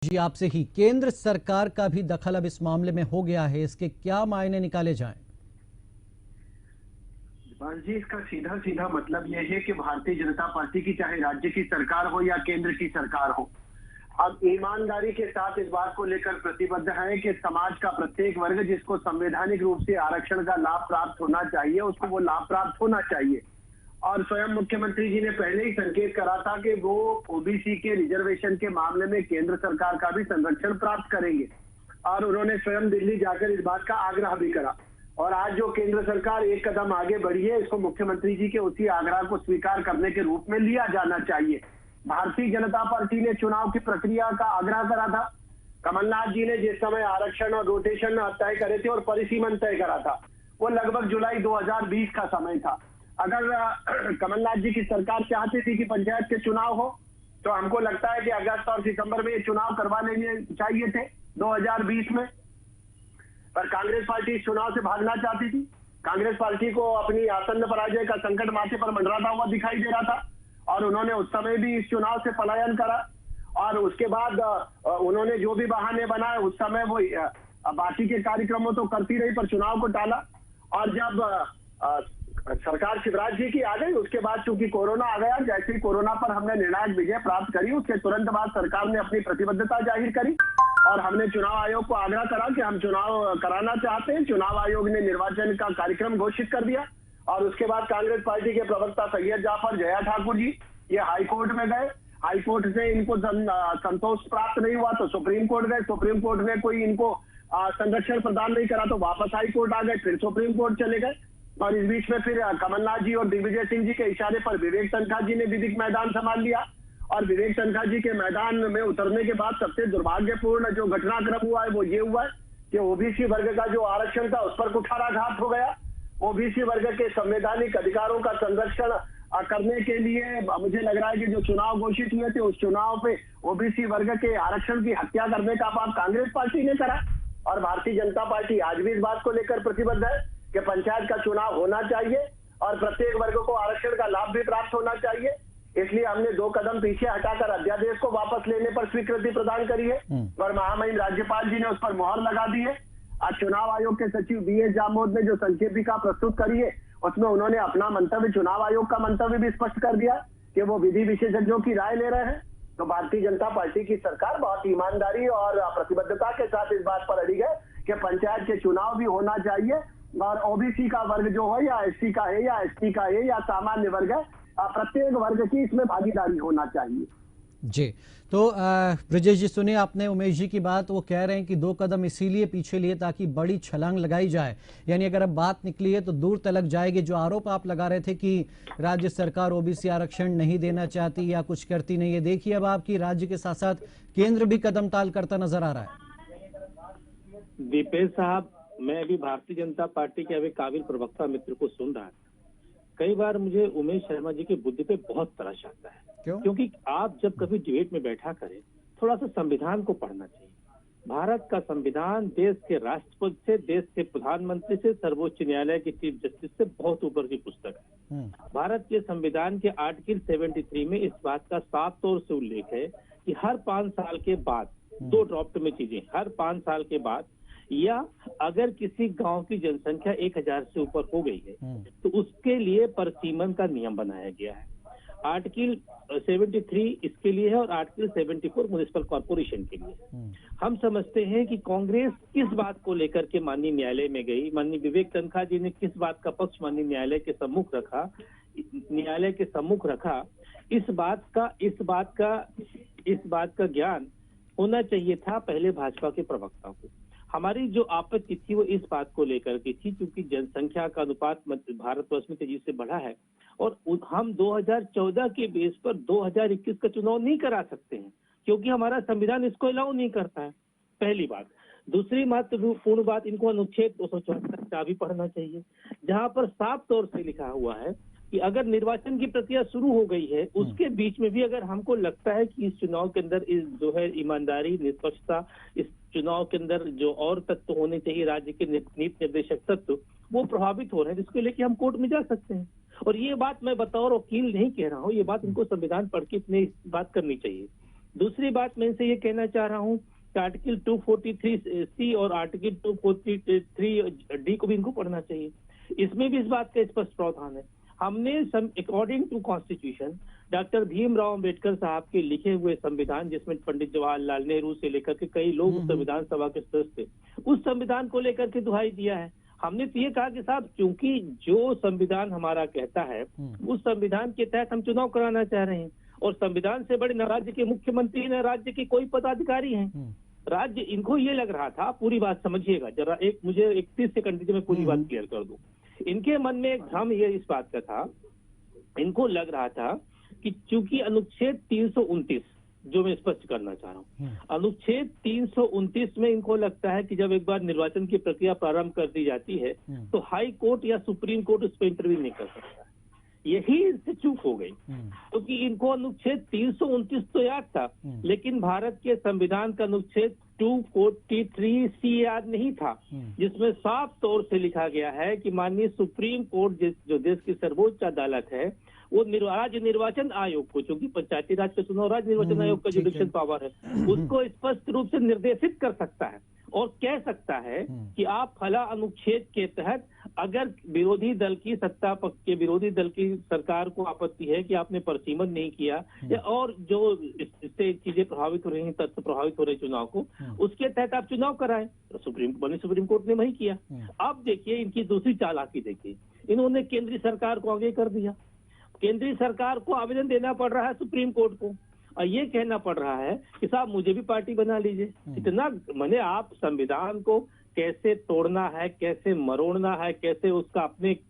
जी आपसे ही केंद्र सरकार का भी दखल अब इस मामले में हो गया है, इसके क्या मायने निकाले जाएं? बस जी, इसका सीधा सीधा मतलब यह है कि भारतीय जनता पार्टी की चाहे राज्य की सरकार हो या केंद्र की सरकार हो, अब ईमानदारी के साथ इस बात को लेकर प्रतिबद्ध है कि समाज का प्रत्येक वर्ग जिसको संवैधानिक रूप से आरक्षण का लाभ प्राप्त होना चाहिए, उसको वो लाभ प्राप्त होना चाहिए। और स्वयं मुख्यमंत्री जी ने पहले ही संकेत करा था कि वो ओबीसी के रिजर्वेशन के मामले में केंद्र सरकार का भी संरक्षण प्राप्त करेंगे, और उन्होंने स्वयं दिल्ली जाकर इस बात का आग्रह भी करा। और आज जो केंद्र सरकार एक कदम आगे बढ़ी है, इसको मुख्यमंत्री जी के उसी आग्रह को स्वीकार करने के रूप में लिया जाना चाहिए। भारतीय जनता पार्टी ने चुनाव की प्रक्रिया का आग्रह करा था। कमलनाथ जी ने जिस समय आरक्षण और रोटेशन तय करे थे और परिसीमन तय करा था, वो लगभग जुलाई 2020 का समय था। अगर कमलनाथ जी की सरकार चाहती थी कि पंचायत के चुनाव हो, तो हमको लगता है कि अगस्त और सितंबर में ये चुनाव करवा लेने चाहिए थे 2020 में। पर कांग्रेस पार्टी इस चुनाव से भागना चाहती थी। कांग्रेस पार्टी को अपनी आसन्न पराजय का संकट माथे पर मंडराता हुआ दिखाई दे रहा था, और उन्होंने उस समय भी इस चुनाव से पलायन करा। और उसके बाद उन्होंने जो भी बहाने बनाए, उस समय वो बाकी के कार्यक्रमों तो करती रही, पर चुनाव को टाला। और जब सरकार शिवराज जी की आ गई, उसके बाद चूंकि कोरोना आ गया, जैसे ही कोरोना पर हमने निर्णायक विजय प्राप्त करी, उसके तुरंत बाद सरकार ने अपनी प्रतिबद्धता जाहिर करी और हमने चुनाव आयोग को आग्रह करा कि हम चुनाव कराना चाहते हैं। चुनाव आयोग ने निर्वाचन का कार्यक्रम घोषित कर दिया, और उसके बाद कांग्रेस पार्टी के प्रवक्ता सैयद जाफर जया ठाकुर जी ये हाईकोर्ट में गए। हाईकोर्ट से इनको संतोष प्राप्त नहीं हुआ तो सुप्रीम कोर्ट गए। सुप्रीम कोर्ट ने कोई इनको संरक्षण प्रदान नहीं करा तो वापस हाईकोर्ट आ गए, फिर सुप्रीम कोर्ट चले गए। और इस बीच में फिर कमलनाथ जी और दिग्विजय सिंह जी के इशारे पर विवेक तन्खा जी ने विधिक मैदान संभाल लिया। और विवेक तन्खा जी के मैदान में उतरने के बाद सबसे दुर्भाग्यपूर्ण जो घटनाक्रम हुआ है वो ये हुआ है कि ओबीसी वर्ग का जो आरक्षण था उस पर कुठाराघात हो गया। ओबीसी वर्ग के संवैधानिक अधिकारों का संरक्षण करने के लिए मुझे लग रहा है कि जो चुनाव घोषित हुए थे, उस चुनाव पे ओबीसी वर्ग के आरक्षण की हत्या करने का पाप कांग्रेस पार्टी ने करा। और भारतीय जनता पार्टी आज भी इस बात को लेकर प्रतिबद्ध है कि पंचायत का चुनाव होना चाहिए और प्रत्येक वर्ग को आरक्षण का लाभ भी प्राप्त होना चाहिए। इसलिए हमने 2 कदम पीछे हटाकर अध्यादेश को वापस लेने पर स्वीकृति प्रदान करी है, और महामहिम राज्यपाल जी ने उस पर मुहर लगा दी है। आज चुनाव आयोग के सचिव बीएस जामोद ने जो संक्षेपिका प्रस्तुत करी है, उसमें उन्होंने अपना मंतव्य, चुनाव आयोग का मंतव्य भी स्पष्ट कर दिया कि वो विधि विशेषज्ञों की राय ले रहे हैं। तो भारतीय जनता पार्टी की सरकार बहुत ईमानदारी और प्रतिबद्धता के साथ इस बात पर अड़िग है कि पंचायत के चुनाव भी होना चाहिए, और ओबीसी का वर्ग जो है या एससी का है या एसटी का है या सामान्य वर्ग है, प्रत्येक वर्ग की इसमें भागीदारी होना चाहिए। जी, तो ब्रजेश जी सुनिए आपने उमेश जी की बात। वो कह रहे हैं कि 2 कदम इसीलिए पीछे लिए ताकि बड़ी छलांग लगाई जाए, यानी अगर अब बात निकली है तो दूर तलक जाएगी। जो आरोप आप लगा रहे थे कि राज्य सरकार ओबीसी आरक्षण नहीं देना चाहती या कुछ करती नहीं है, देखिए अब आपकी राज्य के साथ साथ केंद्र भी कदम ताल करता नजर आ रहा है। दीपेश साहब, मैं अभी भारतीय जनता पार्टी के अभी काबिल प्रवक्ता मित्र को सुन रहा था। कई बार मुझे उमेश शर्मा जी के बुद्धि पे बहुत तरस आता है। क्योंकि आप जब कभी डिबेट में बैठा करें, थोड़ा सा संविधान को पढ़ना चाहिए। भारत का संविधान देश के राष्ट्रपति से, देश के प्रधानमंत्री से, सर्वोच्च न्यायालय के चीफ जस्टिस से बहुत ऊपर की पुस्तक है। भारत के संविधान के आर्टिकल 73 में इस बात का साफ तौर से उल्लेख है कि हर 5 साल के बाद 2 ड्राफ्ट में चीजें, हर 5 साल के बाद, या अगर किसी गांव की जनसंख्या 1000 से ऊपर हो गई है तो उसके लिए परिसीमन का नियम बनाया गया है। आर्टिकल 73 इसके लिए है और आर्टिकल 74 म्युनिसिपल कॉर्पोरेशन के लिए। हम समझते हैं कि कांग्रेस किस बात को लेकर के माननीय न्यायालय में गई, माननीय विवेक तन्खा जी ने किस बात का पक्ष माननीय न्यायालय के सम्मुख रखा, इस बात का ज्ञान होना चाहिए था पहले भाजपा के प्रवक्ता को। हमारी जो आपत्ति थी वो इस बात को लेकर की थी, क्योंकि जनसंख्या का अनुपात भारतवर्ष में तेजी से बढ़ा है और हम 2014 के बेस पर 2021 का चुनाव नहीं करा सकते हैं, क्योंकि हमारा संविधान इसको अलाउ नहीं करता है, पहली बात। दूसरी महत्वपूर्ण बात, इनको अनुच्छेद 274 का भी पढ़ना चाहिए, जहां पर साफ तौर से लिखा हुआ है कि अगर निर्वाचन की प्रक्रिया शुरू हो गई है, उसके बीच में भी अगर हमको लगता है कि इस चुनाव के अंदर इस जो है ईमानदारी, निष्पक्षता, इस चुनाव के अंदर जो और तत्व होने चाहिए, राज्य के नीति निर्देशक तत्व, वो प्रभावित हो रहे हैं, जिसको लेके हम कोर्ट में जा सकते हैं। और ये बात मैं बतौर वकील नहीं कह रहा हूँ, ये बात इनको संविधान पढ़ के इतनी बात करनी चाहिए दूसरी बात मैं इनसे ये कहना चाह रहा हूँ कि आर्टिकल 243C और आर्टिकल 243D को भी इनको पढ़ना चाहिए। इसमें भी इस बात का स्पष्ट प्रावधान है। हमने according to constitution doctor Bhimrao Ambedkar साहब के लिखे हुए संविधान, जिसमें पंडित जवाहरलाल नेहरू से लेकर के कई लोग उस संविधान सभा के सदस्य थे, उस संविधान को लेकर के दुहाई दिया है। हमने तो ये कहा कि साहब क्योंकि जो संविधान हमारा कहता है उस संविधान के तहत हम चुनाव कराना चाह रहे हैं, और संविधान से बड़े न राज्य के मुख्यमंत्री न राज्य के कोई पदाधिकारी हैं। राज्य, इनको ये लग रहा था, पूरी बात समझिएगा जरा, मुझे 31 सेकंड दीजिए, मैं पूरी बात क्लियर कर दूं। इनके मन में एक भ्रम ये इस बात का था, इनको लग रहा था कि चूंकि अनुच्छेद 329, जो मैं स्पष्ट करना चाह रहा हूँ, अनुच्छेद 329 में इनको लगता है कि जब एक बार निर्वाचन की प्रक्रिया प्रारंभ कर दी जाती है तो हाई कोर्ट या सुप्रीम कोर्ट उस पर इंटरव्यू नहीं कर सकता। यही इससे चूक हो गई, क्योंकि इनको अनुच्छेद 329 तो याद था, लेकिन भारत के संविधान का अनुच्छेद 243C याद नहीं था, जिसमें साफ तौर से लिखा गया है कि माननीय सुप्रीम कोर्ट जो देश की सर्वोच्च अदालत है, वो राज्य निर्वाचन आयोग को, चूंकि पंचायती राज का चुनाव राज्य निर्वाचन आयोग का जुडिशियल पावर है, उसको स्पष्ट रूप से निर्देशित कर सकता है और कह सकता है कि आप फला अनुच्छेद के तहत अगर विरोधी दल की सत्ता पक्ष के विरोधी दल की सरकार को आपत्ति है कि आपने परसीमन नहीं किया या और जो इससे चीजें प्रभावित हो रही हैं, तथ्य प्रभावित हो रहे चुनाव को, उसके तहत आप चुनाव कराएं। तो सुप्रीम कोर्ट ने वही किया। अब देखिए इनकी दूसरी चालाकी देखिए, इन्होंने केंद्रीय सरकार को आगे कर दिया। केंद्रीय सरकार को आवेदन देना पड़ रहा है सुप्रीम कोर्ट को, और ये कहना पड़ रहा है कि साहब मुझे भी पार्टी बना लीजिए। इतना माने आप संविधान को कैसे तोड़ना है, कैसे मरोड़ना है, कैसे उसका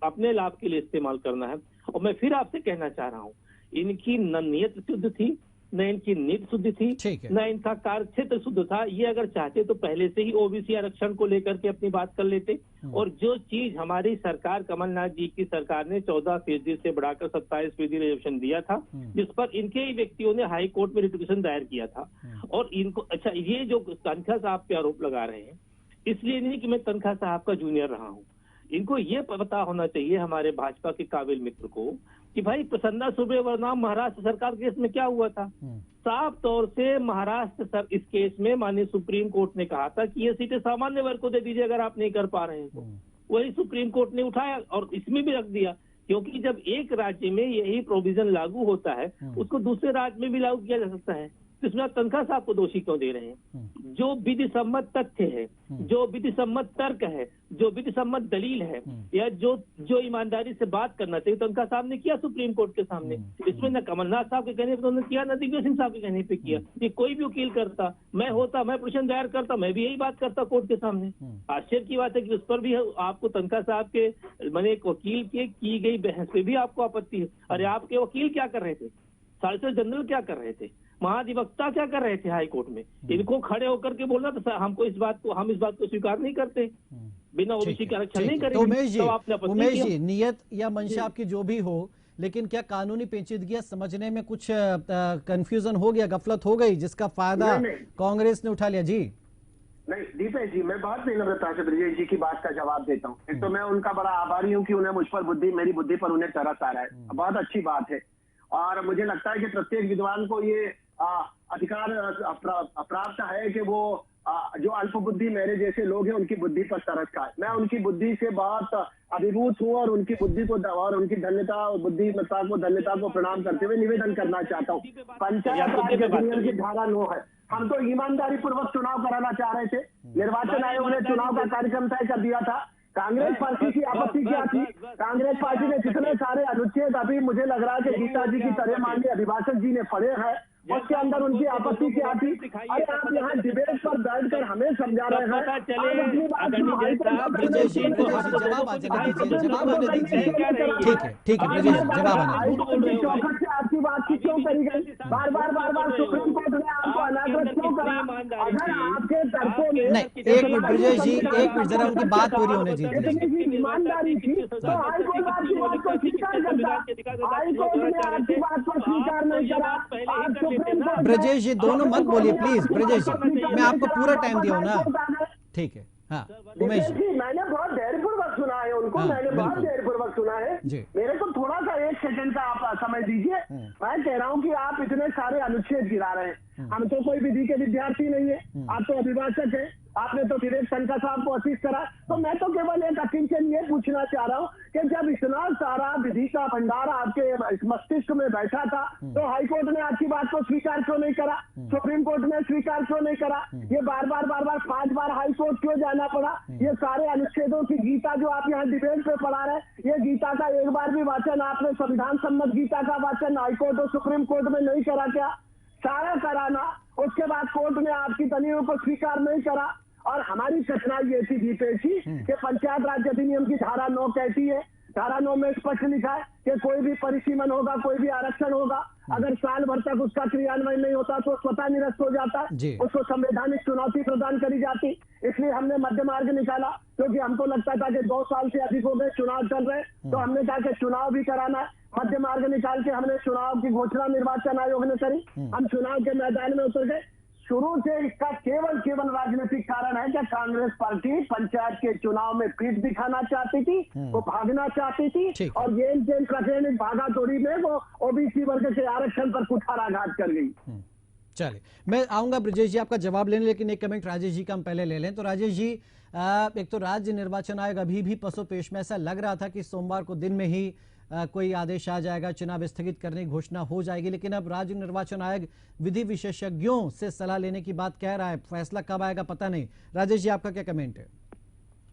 अपने लाभ के लिए इस्तेमाल करना है। और मैं फिर आपसे कहना चाह रहा हूँ, इनकी न नियत शुद्ध थी, न इनकी नीति शुद्ध थी, न इनका कार्य क्षेत्र शुद्ध था। ये अगर चाहते तो पहले से ही ओबीसी आरक्षण को लेकर के अपनी बात कर लेते। और जो चीज हमारी सरकार, कमलनाथ जी की सरकार ने 14% से बढ़ाकर 27% रिजर्वेशन दिया था, जिस पर इनके ही व्यक्तियों ने हाई कोर्ट में रिटिफिकेशन दायर किया था। और इनको अच्छा, ये जो तनखा साहब पे आरोप लगा रहे हैं, इसलिए नहीं कि मैं तनखा साहब का जूनियर रहा हूँ, इनको ये पता होना चाहिए हमारे भाजपा के काबिल मित्र को कि भाई प्रसन्ना सुब्रमण्यम महाराष्ट्र सरकार केस में क्या हुआ था। साफ तौर से महाराष्ट्र इस केस में माननीय सुप्रीम कोर्ट ने कहा था कि ये सीटें सामान्य वर्ग को दे दीजिए अगर आप नहीं कर पा रहे हैं तो। वही सुप्रीम कोर्ट ने उठाया और इसमें भी रख दिया, क्योंकि जब एक राज्य में यही प्रोविजन लागू होता है उसको दूसरे राज्य में भी लागू किया जा सकता है। तो इसमें आप तनख्वाह साहब को दोषी क्यों दे रहे हैं? जो विधि सम्मत तथ्य है, जो विधि सम्मत तर्क है, जो विधि सम्मत दलील है, या जो ईमानदारी से बात करना चाहिए, तनख्वाह साहब ने किया सुप्रीम कोर्ट के सामने। इसमें न कमलनाथ साहब के कहने पे उन्होंने किया, न दिग्विजय सिंह साहब के कहने पे किया। ये कोई भी वकील करता, मैं होता, मैं प्रश्न दायर करता, मैं भी यही बात करता कोर्ट के सामने। आश्चर्य की बात है कि उस पर भी आपको तनख्वाह साहब के मैंने एक वकील के की गई बहस पे भी आपको आपत्ति है। अरे आपके वकील क्या कर रहे थे? सॉलिसिटर जनरल क्या कर रहे थे? महाधिवक्ता क्या कर रहे थे हाई कोर्ट में? इनको खड़े होकर के बोलना तो हम इस बात को स्वीकार नहीं करते, बिना ओबीसी के आरक्षण नहीं करेंगे। तो उमेश जी, नियत या मंशा आपकी जो भी हो, लेकिन क्या कानूनी पेचीदगियां समझने में कुछ कंफ्यूजन हो गया, गफलत हो गई, जिसका फायदा कांग्रेस ने उठा लिया? जी नहीं दीपेश जी, मैं बहुत विनम्रता से ब्रजेश जी की बात का जवाब देता हूँ। एक तो मैं उनका बड़ा आभारी हूँ कि उन्हें मुझ पर मेरी बुद्धि पर उन्हें तरस आ रहा है, बहुत अच्छी बात है। और मुझे लगता है कि प्रत्येक विद्वान को ये अधिकार प्राप्त है कि वो जो अल्प बुद्धि मेरे जैसे लोग हैं उनकी बुद्धि पर तरस खाए। मैं उनकी बुद्धि से बहुत अभिभूत हूँ और उनकी बुद्धि को और उनकी धन्यता और बुद्धिमत्ता को, धन्यता को प्रणाम करते हुए निवेदन करना चाहता हूँ। पंचायत राज अधिनियम की धारा 9 है। हम तो ईमानदारी पूर्वक चुनाव कराना चाह रहे थे, निर्वाचन आयोग ने चुनाव का कार्यक्रम तय कर दिया था। कांग्रेस पार्टी की आपत्ति क्या थी? कांग्रेस पार्टी ने कितने सारे अनुच्छेद अभी मुझे लग रहा है कि गीता जी की तरह माननीय अभिभाषक जी ने पढ़े हैं, उसके अंदर उनकी आपत्ति क्या थी? अरे आप यहाँ डिबेट पर बैठकर हमें समझा रहे हैं। चौखट से आपकी बात की क्यों करी गई? बार बार सुप्रीम कोर्ट ने आपको अनाग्रह क्यों करा? अगर आपके तर्कों में एक मिनट ब्रजेश जी, एक मिनट जरा उनकी बात पूरी होने दीजिए। ईमानदारी थी तो हाईकोर्ट आपकी बात को स्वीकार करता, हाईकोर्ट ने आपकी बात को स्वीकार नहीं करा। ब्रजेश जी दोनों मत बोलिए प्लीज। ब्रजेश जी, मैं आपको पूरा टाइम दिया हूँ ना, ठीक है। हाँ उमेश जी, मैंने बहुत धैर्यपूर्वक सुना है उनको। हाँ, मैंने बहुत देर पूर्वक सुना है। मेरे को थोड़ा सा 1 सेकंड का आप समय दीजिए। मैं कह रहा हूँ कि आप इतने सारे अनुच्छेद गिरा रहे हैं। हम तो कोई विधि के विद्यार्थी नहीं है, आप तो अभिभाषक है, आपने तो विवेक तनखा साहब को असिस्ट करा। तो मैं तो केवल एक अकील से ये पूछना चाह रहा हूँ कि जब इतना सारा विधि का भंडार आपके मस्तिष्क में बैठा था तो हाईकोर्ट ने आपकी बात को स्वीकार क्यों नहीं करा? सुप्रीम कोर्ट ने स्वीकार क्यों नहीं करा? ये बार बार 5 बार हाईकोर्ट क्यों जाना पड़ा? ये सारे अनुच्छेदों की गीता जो आप यहाँ डिबेट पे पढ़ा रहे हैं, ये गीता का एक बार भी वाचन आपने संविधान सम्मत गीता का वाचन हाईकोर्ट और सुप्रीम कोर्ट में नहीं करा क्या? सारा कराना, उसके बाद कोर्ट ने आपकी दलीलों को स्वीकार नहीं करा। और हमारी कठिनाई ये थी जीते जी कि पंचायत राज अधिनियम की धारा 9 कहती है, धारा 9 में स्पष्ट लिखा है कि कोई भी परिसीमन होगा, कोई भी आरक्षण होगा, अगर साल भर तक उसका क्रियान्वयन नहीं होता तो स्वतः निरस्त हो जाता है, उसको संवैधानिक चुनौती प्रदान करी जाती। इसलिए हमने मध्य मार्ग निकाला, क्योंकि हमको लगता था कि 2 साल से अधिक हो गए चुनाव चल रहे, तो हमने कहा कि चुनाव भी कराना है। मध्य मार्ग निकाल के हमने चुनाव की घोषणा निर्वाचन आयोग ने करी, हम चुनाव के मैदान में उतर गए। शुरू से इसका केवल राजनीतिक कारण है कि कांग्रेस पार्टी पंचायत के चुनाव में पीठ दिखाना चाहती थी, वो भागना चाहती थी, और ये राजनीतिक भागादौड़ी में वो ओबीसी वर्ग के आरक्षण पर कुठाराघात कर गई। चलिए, मैं आऊंगा ब्रजेश जी आपका जवाब लेने, लेकिन एक कमेंट राजेश जी का हम पहले ले लें। तो राजेश जी, एक तो राज्य निर्वाचन आयोग अभी भी पसोपेश में, ऐसा लग रहा था कि सोमवार को दिन में ही कोई आदेश आ जाएगा, चुनाव स्थगित करने की घोषणा हो जाएगी, लेकिन अब राज्य निर्वाचन आयोग विधि विशेषज्ञों से सलाह लेने की बात कह रहा है। फैसला कब आएगा पता नहीं। राजेश जी आपका क्या कमेंट है?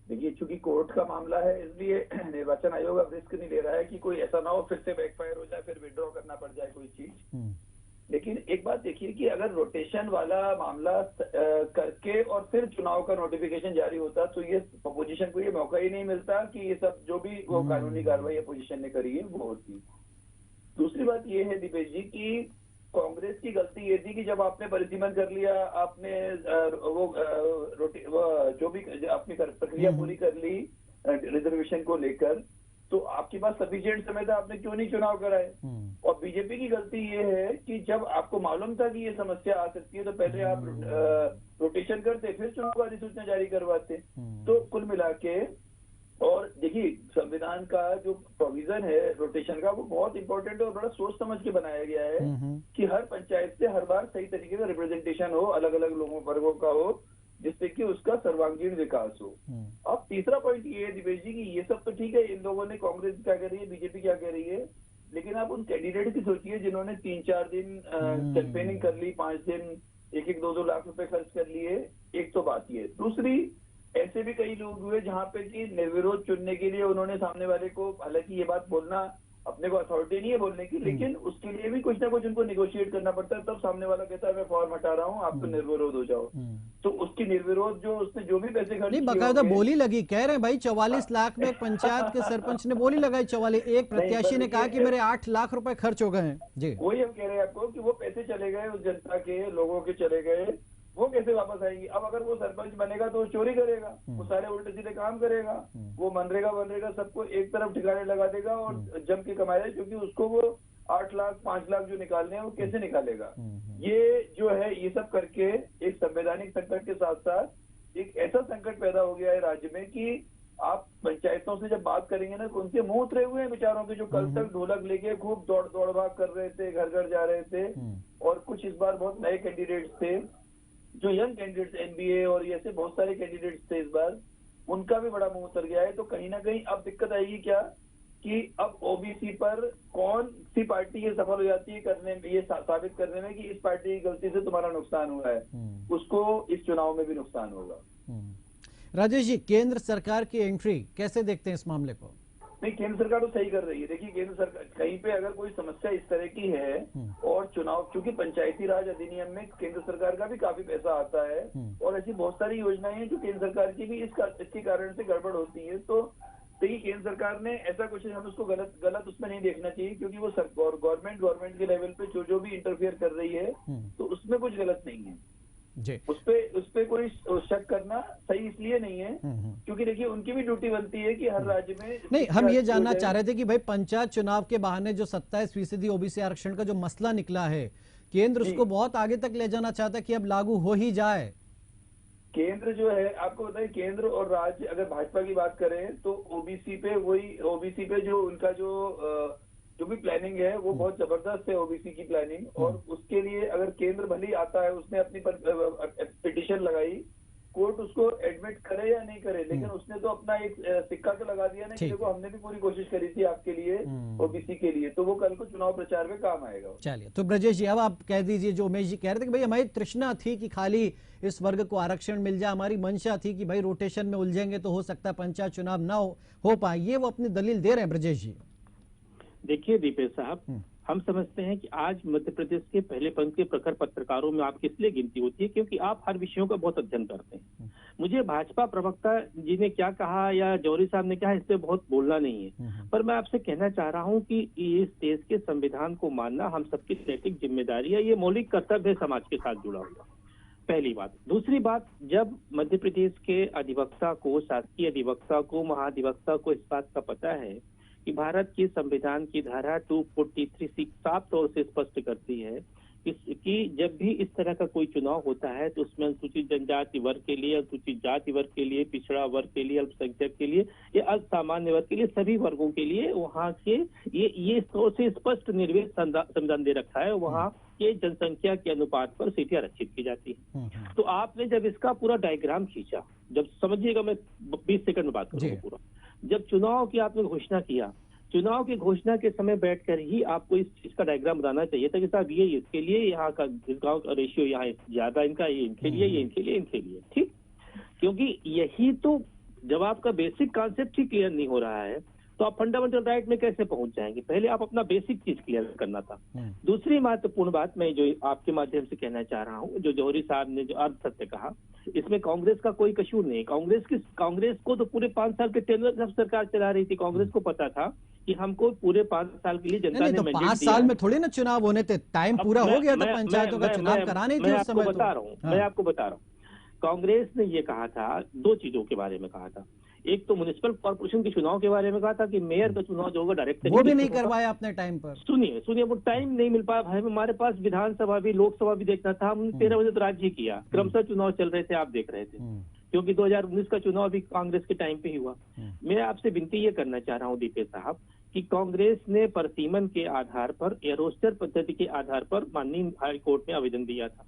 देखिए, चूंकि कोर्ट का मामला है इसलिए निर्वाचन आयोग अब रिस्क नहीं ले रहा है कि कोई ऐसा ना हो फिर से बैकफायर हो जाए, फिर विड्रॉ करना पड़ जाए कोई चीज। लेकिन एक बात देखिए कि अगर रोटेशन वाला मामला करके और फिर चुनाव का नोटिफिकेशन जारी होता तो ये अपोजिशन को ये मौका ही नहीं मिलता कि ये सब जो भी वो कानूनी कार्रवाई अपोजिशन ने करी है वो होती। दूसरी बात ये है दीपेश जी कि कांग्रेस की गलती ये थी कि जब आपने परिसीमन कर लिया, आपने वो जो भी अपनी प्रक्रिया पूरी कर ली रिजर्वेशन को लेकर, तो आपके पास सफिशिएंट समय था, आपने क्यों नहीं चुनाव कराए? और बीजेपी की गलती ये है कि जब आपको मालूम था कि ये समस्या आ सकती है तो पहले आप रोटेशन करते, फिर चुनाव का अधिसूचना जारी करवाते। तो कुल मिला के, और देखिए संविधान का जो प्रोविजन है रोटेशन का वो बहुत इंपॉर्टेंट है और बड़ा सोच समझ के बनाया गया है कि हर पंचायत से हर बार सही तरीके का रिप्रेजेंटेशन हो, अलग अलग लोगों वर्गों का हो, जिससे कि उसका सर्वांगीण विकास हो। अब तीसरा पॉइंट ये है दिवेश जी कि ये सब तो ठीक है, इन लोगों ने कांग्रेस क्या कह रही है, बीजेपी क्या कह रही है, लेकिन आप उन कैंडिडेट की सोचिए जिन्होंने 3-4 दिन कैंपेनिंग कर ली, 5 दिन 1-1, 2-2 लाख रुपए खर्च कर लिए। एक तो बात ये, दूसरी ऐसे भी कई लोग हुए जहाँ पे कि निर्विरोध चुनने के लिए उन्होंने सामने वाले को, हालांकि ये बात बोलना अपने को अथॉरिटी नहीं है बोलने की, लेकिन उसके लिए भी कुछ ना कुछ उनको निगोशिएट करना पड़ता है। तब सामने वाला कहता है मैं फॉर्म हटा रहा हूँ, आप तो निर्विरोध हो जाओ। तो उसकी निर्विरोध जो उसने जो भी पैसे खर्च, नहीं बकायदा बोली लगी, कह रहे हैं भाई 44 लाख में पंचायत के सरपंच ने बोली लगाई। 44, एक प्रत्याशी ने कहा कि मेरे 8 लाख रुपए खर्च हो गए हैं जी। वही हम कह रहे हैं आपको कि वो पैसे चले गए, उस जनता के लोगों के चले गए, वो कैसे वापस आएंगी? अब अगर वो सरपंच बनेगा तो वो चोरी करेगा, वो सारे उल्टे सीधे काम करेगा, वो मनरेगा सबको एक तरफ ठिकाने लगा देगा और जम के कमाएगा, क्योंकि उसको वो 8 लाख 5 लाख जो निकालने हैं वो कैसे निकालेगा? ये जो है ये सब करके एक संवैधानिक संकट के साथ साथ एक ऐसा संकट पैदा हो गया है राज्य में कि आप पंचायतों से जब बात करेंगे ना तो उनके मुंह उतरे हुए हैं बेचारों के, जो कल तक ढोलक लेके खूब दौड़ भाग कर रहे थे, घर घर जा रहे थे, और कुछ इस बार बहुत नए कैंडिडेट्स थे, जो यंग कैंडिडेट्स एनबीए और ऐसे बहुत सारे कैंडिडेट्स थे इस बार, उनका भी बड़ा मुंह उतर गया है। तो कहीं ना कहीं अब दिक्कत आएगी क्या कि अब ओबीसी पर कौन सी पार्टी ये सफल हो जाती है करने में, ये साबित करने में कि इस पार्टी की गलती से तुम्हारा नुकसान हुआ है, उसको इस चुनाव में भी नुकसान होगा। राजेश जी, केंद्र सरकार की एंट्री कैसे देखते हैं इस मामले को? नहीं, केंद्र सरकार तो सही कर रही है। देखिए केंद्र सरकार कहीं पे अगर कोई समस्या इस तरह की है और चुनाव, क्योंकि पंचायती राज अधिनियम में केंद्र सरकार का भी काफी पैसा आता है और ऐसी बहुत सारी योजनाएं हैं जो केंद्र सरकार की भी इसके कारण से गड़बड़ होती है। तो देखिए केंद्र सरकार ने ऐसा कुछ, हम उसको गलत उसमें नहीं देखना चाहिए, क्योंकि वो गवर्नमेंट के लेवल पे जो भी इंटरफेयर कर रही है तो उसमें कुछ गलत नहीं है जी। उस पे कोई शक करना सही इसलिए नहीं है क्योंकि देखिए उनकी भी ड्यूटी बनती है कि हर राज्य में। नहीं, हम ये जानना चाह रहे थे कि भाई पंचायत चुनाव के बहाने जो 27% ओबीसी आरक्षण का जो मसला निकला है, केंद्र उसको बहुत आगे तक ले जाना चाहता है कि अब लागू हो ही जाए। केंद्र जो है, आपको बताइए, केंद्र और राज्य अगर भाजपा की बात करें तो ओबीसी पे जो उनका जो भी प्लानिंग है वो बहुत जबरदस्त है, ओबीसी की प्लानिंग। और उसके लिए अगर केंद्र भले ही आता है, उसने अपनी पिटिशन लगाई, कोर्ट उसको एडमिट करे या नहीं करे, लेकिन उसने तो अपना एक सिक्का तो लगा दिया ना कि देखो हमने भी पूरी कोशिश करी थी आपके लिए, ओबीसी के लिए, तो वो कल को चुनाव प्रचार में काम आएगा। चलिए, तो ब्रजेश जी अब आप कह दीजिए, जो उमेश जी कह रहे थे कि भाई हमारी तृष्णा थी कि खाली इस वर्ग को आरक्षण मिल जाए, हमारी मंशा थी कि भाई रोटेशन में उलझेंगे तो हो सकता है पंचायत चुनाव ना हो पाए, ये वो अपनी दलील दे रहे हैं ब्रजेश जी। देखिए दीपेश साहब, हम समझते हैं कि आज मध्य प्रदेश के पहले पंक्ति के प्रखर पत्रकारों में आपकी इसलिए गिनती होती है क्योंकि आप हर विषयों का बहुत अध्ययन करते हैं। मुझे भाजपा प्रवक्ता जी ने क्या कहा या जौहरी साहब ने कहा, इस पे बहुत बोलना नहीं है, पर मैं आपसे कहना चाह रहा हूं कि इस देश के संविधान को मानना हम सबकी नैतिक जिम्मेदारी है, ये मौलिक कर्तव्य है समाज के साथ जुड़ा हुआ। पहली बात। दूसरी बात, जब मध्य प्रदेश के अधिवक्ता को, शासकीय अधिवक्ता को, महाधिवक्ता को इस बात का पता है कि भारत के संविधान की धारा 243 साफ तौर से स्पष्ट करती है कि जब भी इस तरह का कोई चुनाव होता है तो उसमें अनुसूचित जनजाति वर्ग के लिए, अनुसूचित जाति वर्ग के लिए, पिछड़ा वर्ग के लिए, अल्पसंख्यक के लिए या असामान्य वर्ग के लिए, सभी वर्गों के लिए वहाँ के ये तौर से स्पष्ट निर्वेद संविधान दे रखा है, वहाँ के जनसंख्या के अनुपात पर सीटें आरक्षित की जाती है। तो आपने जब इसका पूरा डायग्राम खींचा, जब समझिएगा, मैं 20 सेकंड में बात करूंगा पूरा, जब चुनाव की आपने घोषणा किया, चुनाव की घोषणा के समय बैठकर ही आपको इस चीज का डायग्राम बनाना चाहिए था कि साहब ये इसके लिए, यहाँ का गांव का रेशियो यहाँ ज्यादा इनका, ये इनके लिए, ये इनके लिए, इनके लिए, ठीक। क्योंकि यही तो, जब आपका बेसिक कॉन्सेप्ट ही क्लियर नहीं हो रहा है तो आप फंडामेंटल राइट में कैसे पहुंच जाएंगे? पहले आप अपना बेसिक चीज क्लियर करना था। दूसरी महत्वपूर्ण बात मैं जो आपके माध्यम से कहना चाह रहा हूँ, जो जौहरी साहब ने जो अर्ध सत्य कहा, इसमें कांग्रेस का कोई कसूर नहीं। कांग्रेस को तो पूरे 5 साल के टेन्योर जब सरकार चला रही थी, कांग्रेस को पता था कि हमको पूरे 5 साल के लिए जनता ने मैंडेट दिया। 5 साल में थोड़ी ना चुनाव होने थे, टाइम पूरा हो गया था पंचायतों का चुनाव कराने थे उस समय। मैं आपको बता रहा हूँ, कांग्रेस ने ये कहा था, 2 चीजों के बारे में कहा था। एक तो म्युनिसिपल कॉर्पोरेशन के चुनाव के बारे में कहा था कि मेयर का चुनाव जो होगा डायरेक्ट, वो भी नहीं करवाया अपने टाइम पर। सुनिए, वो टाइम नहीं मिल पाया भाई, हमारे पास विधानसभा भी, लोकसभा भी देखना था, हमने 13 बजे तो राज्य किया, क्रमशः चुनाव चल रहे थे, आप देख रहे थे, क्योंकि 2019 का चुनाव भी कांग्रेस के टाइम पे ही हुआ। मैं आपसे विनती ये करना चाह रहा हूँ दीपेश साहब कि कांग्रेस ने परसीमन के आधार पर या रोस्टर पद्धति के आधार पर माननीय हाई कोर्ट में आवेदन दिया था।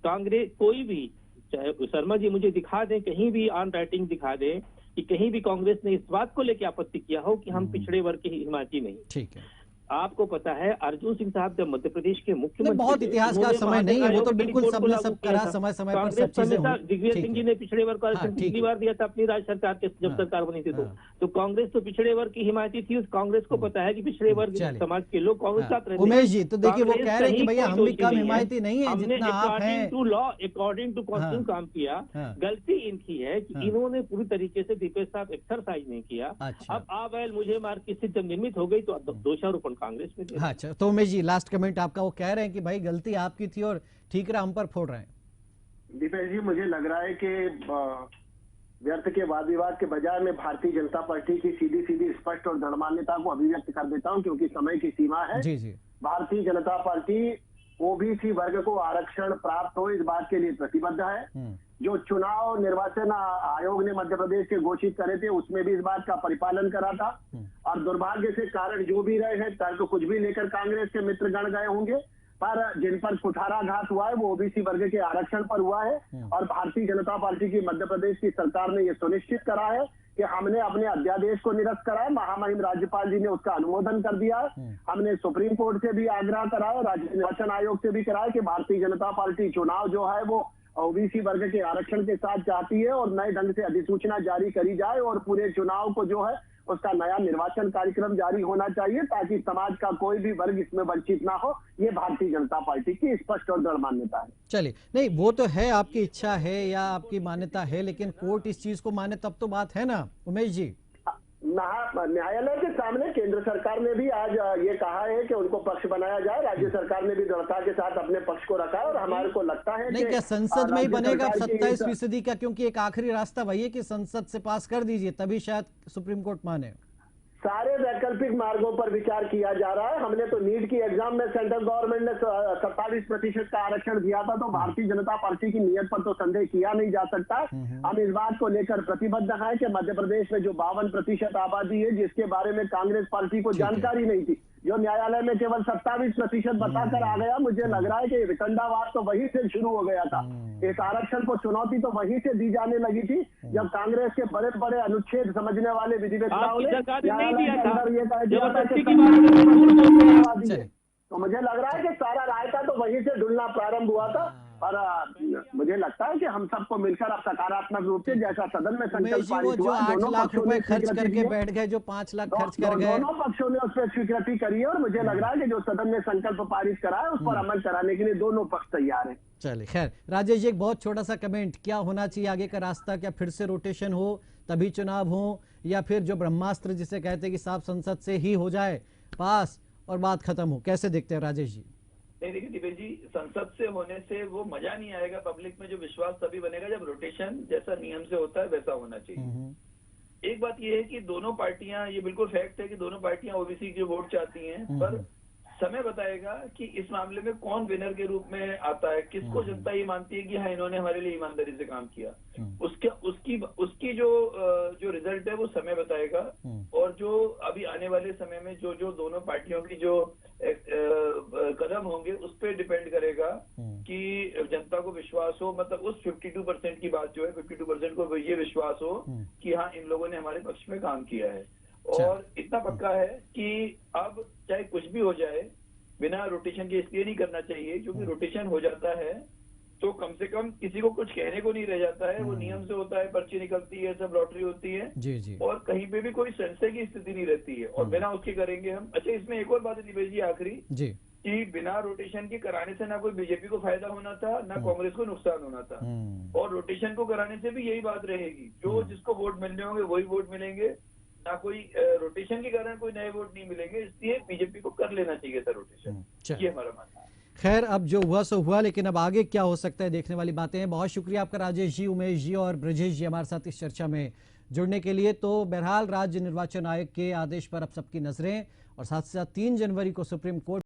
कांग्रेस कोई भी, चाहे शर्मा जी मुझे दिखा दें, कहीं भी ऑन राइटिंग दिखा दें कि कहीं भी कांग्रेस ने इस बात को लेकर आपत्ति किया हो कि हम पिछड़े वर्ग के हिमायती नहीं। ठीक है, आपको पता है अर्जुन सिंह साहब जब मध्य प्रदेश के मुख्यमंत्री, बहुत इतिहास का समय नहीं है, वो तो बिल्कुल सबने सब करा, समय समय पर सब चीजें हुई। दिग्विजय सिंह जी ने पिछड़े वर्ग को आरक्षण पिछली बार दिया था अपनी राज्य सरकार के, जब सरकार बनी थी तो कांग्रेस तो पिछड़े वर्ग की हिमायती थी। उस कांग्रेस को पता है कि पिछड़े वर्ग समाज के लोग कांग्रेस साथ रहते हैं। उमेश जी, तो देखिए वो कह रहे हैं कि भैया हम भी कम हिमायती नहीं है जितना आप हैं। To law, according to constitution काम किया। गलती इनकी है कि इन्होंने पूरी तरीके से दीपेश साहब एक्सरसाइज नहीं किया। अब आवेल मुझे मार की स्थिति जब निर्मित हो गई तो दोषारोपण कांग्रेस में। अच्छा, तो उमेश जी लास्ट कमेंट आपका। वो कह रहे हैं कि भाई गलती आपकी थी और ठीकरा हम पर फोड़ रहे हैं। दीपेश जी, मुझे लग रहा है कि व्यर्थ के वाद विवाद के बजाय मैं भारतीय जनता पार्टी की सीधी स्पष्ट और दृढ़ मान्यता को अभिव्यक्त कर देता हूं, क्योंकि समय की सीमा है। जी जी। भारतीय जनता पार्टी ओबीसी वर्ग को आरक्षण प्राप्त हो इस बात के लिए प्रतिबद्ध है। जो चुनाव निर्वाचन आयोग ने मध्य प्रदेश के घोषित करे थे उसमें भी इस बात का परिपालन करा था। और दुर्भाग्य से कारण जो भी रहे हैं, तर्क कुछ भी लेकर कांग्रेस के मित्रगण गए होंगे, पर जिन पर कुठाराघात हुआ है वो ओबीसी वर्ग के आरक्षण पर हुआ है। और भारतीय जनता पार्टी की मध्य प्रदेश की सरकार ने ये सुनिश्चित करा है कि हमने अपने अध्यादेश को निरस्त करा है, महामहिम राज्यपाल जी ने उसका अनुमोदन कर दिया है। हमने सुप्रीम कोर्ट से भी आग्रह करा है, राज्य निर्वाचन आयोग से भी करा है कि भारतीय जनता पार्टी चुनाव जो है वो ओबीसी वर्ग के आरक्षण के साथ चाहती है और नए ढंग से अधिसूचना जारी करी जाए और पूरे चुनाव को जो है उसका नया निर्वाचन कार्यक्रम जारी होना चाहिए, ताकि समाज का कोई भी वर्ग इसमें वंचित ना हो। ये भारतीय जनता पार्टी की स्पष्ट और दृढ़ मान्यता है। चलिए, नहीं वो तो है, आपकी इच्छा है या आपकी मान्यता है, लेकिन कोर्ट इस चीज को माने तब तो बात है ना उमेश जी। न्यायालय के सामने केंद्र सरकार ने भी आज ये कहा है कि उनको पक्ष बनाया जाए। राज्य सरकार ने भी दृढ़ता के साथ अपने पक्ष को रखा है और हमारे को लगता है नहीं, क्या संसद में ही बनेगा 27% का? क्योंकि एक आखिरी रास्ता वही है कि संसद से पास कर दीजिए, तभी शायद सुप्रीम कोर्ट माने। सारे वैकल्पिक मार्गों पर विचार किया जा रहा है। हमने तो नीट की एग्जाम में सेंट्रल गवर्नमेंट ने 27% का आरक्षण दिया था, तो भारतीय जनता पार्टी की नीयत पर तो संदेह किया नहीं जा सकता। हम इस बात को लेकर प्रतिबद्ध हैं कि मध्य प्रदेश में जो 52% आबादी है, जिसके बारे में कांग्रेस पार्टी को जानकारी नहीं थी, जो न्यायालय में केवल 27% बताकर आ गया, मुझे लग रहा है कि वितंडावाद तो वहीं से शुरू हो गया था। इस आरक्षण को चुनौती तो वहीं से दी जाने लगी थी, जब कांग्रेस के बड़े बड़े अनुच्छेद समझने वाले विधिवेत्ताओं ने न्यायालय के अंदर ये कह दिया था कि, तो मुझे लग रहा है कि सारा रायता तो वहीं से डुलना प्रारंभ हुआ था। और मुझे लगता है कि हम सबको मिलकर अब सकारात्मक रूप से, जैसा सदन में संकल्प पारित हुआ, 8 लाख रुपए खर्च करके बैठ गए, जो 5 लाख खर्च कर गए, दोनों पक्षों ने उस पर स्वीकृति करी है। और मुझे लग रहा है कि जो सदन ने संकल्प पारित करा है, उस पर अमल कराने के लिए दोनों पक्ष तैयार है। चलिए, खैर राजेश जी, एक बहुत छोटा सा कमेंट, क्या होना चाहिए आगे का रास्ता? क्या फिर से रोटेशन हो तभी चुनाव हो, या फिर जो ब्रह्मास्त्र जिसे कहते हैं कि साफ संसद से ही हो जाए पास और बात खत्म हो? कैसे देखते हैं राजेश जी? नहीं, देखिए दिवेश जी, संसद से होने से वो मजा नहीं आएगा। पब्लिक में जो विश्वास तभी बनेगा जब रोटेशन जैसा नियम से होता है वैसा होना चाहिए। एक बात ये है कि दोनों पार्टियां, ये बिल्कुल फैक्ट है कि दोनों पार्टियां ओबीसी के वोट चाहती हैं, पर समय बताएगा कि इस मामले में कौन विनर के रूप में आता है, किसको जनता ये मानती है कि हाँ इन्होंने हमारे लिए ईमानदारी से काम किया। उसकी जो रिजल्ट है वो समय बताएगा। और जो अभी आने वाले समय में जो दोनों पार्टियों की जो कदम होंगे उस पर डिपेंड करेगा कि जनता को विश्वास हो, मतलब उस 52% की बात जो है, 52% को ये विश्वास हो कि हाँ इन लोगों ने हमारे पक्ष में काम किया है। और इतना पक्का है कि अब चाहे कुछ भी हो जाए, बिना रोटेशन के इसलिए नहीं करना चाहिए क्योंकि रोटेशन हो जाता है तो कम से कम किसी को कुछ कहने को नहीं रह जाता है। वो नियम से होता है, पर्ची निकलती है, सब लॉटरी होती है जी। और कहीं पे भी कोई संशय की स्थिति नहीं रहती है और बिना उसके करेंगे हम। अच्छा, इसमें एक और बात है दिवेश जी, आखिरी जी, कि बिना रोटेशन के कराने से ना कोई बीजेपी को फायदा होना था, ना कांग्रेस को नुकसान होना था। और रोटेशन को कराने से भी यही बात रहेगी, जो जिसको वोट मिलने होंगे वही वोट मिलेंगे, ना कोई रोटेशन के कारण कोई नए वोट नहीं मिलेंगे। इसलिए बीजेपी को कर लेना चाहिए था रोटेशन, ये हमारा मानना है। खैर, अब जो हुआ सो हुआ, लेकिन अब आगे क्या हो सकता है देखने वाली बातें हैं। बहुत शुक्रिया आपका राजेश जी, उमेश जी और ब्रजेश जी हमारे साथ इस चर्चा में जुड़ने के लिए। तो बहरहाल राज्य निर्वाचन आयोग के आदेश पर अब सबकी नजरें, और साथ ही साथ 3 जनवरी को सुप्रीम कोर्ट